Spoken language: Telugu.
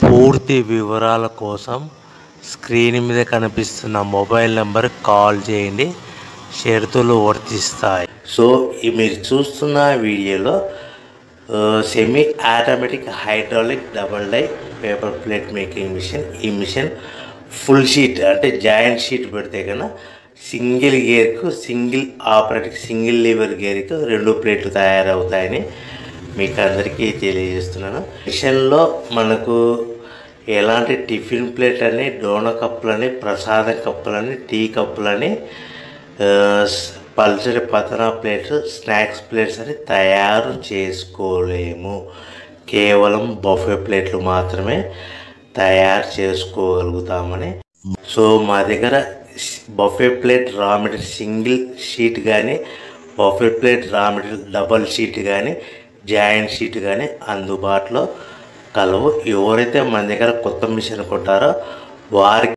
పూర్తి వివరాల కోసం స్క్రీన్ మీద కనిపిస్తున్న మొబైల్ నెంబర్కి కాల్ చేయండి. షరతులు వర్తిస్తాయి. సో మీరు చూస్తున్న వీడియోలో semi automatic hydraulic double die paper plate making machine. ఈ మిషన్ ఫుల్ షీట్ అంటే జాయింట్ షీట్ పెడితే కన్నా సింగిల్ గేర్కు సింగిల్ ఆపరేటింగ్ సింగిల్ లీవర్ గేర్కు 2 ప్లేట్లు తయారవుతాయని మీకు అందరికీ తెలియజేస్తున్నాను. మిషన్లో మనకు ఎలాంటి టిఫిన్ ప్లేట్లని, డోనా కప్పులని, ప్రసాదం కప్పులని, టీ కప్పులని, పల్చడి పతనా ప్లేట్స్, స్నాక్స్ ప్లేట్స్ అని తయారు చేసుకోలేము. కేవలం బఫే ప్లేట్లు మాత్రమే తయారు చేసుకోగలుగుతామని. సో మా దగ్గర buffet plate raw material single sheet కానీ, buffet plate raw material double sheet కానీ, జాయింట్ షీట్ కానీ అందుబాటులో కలవు. ఎవరైతే మన దగ్గర కొత్త మిషన్ కొంటారో వారికి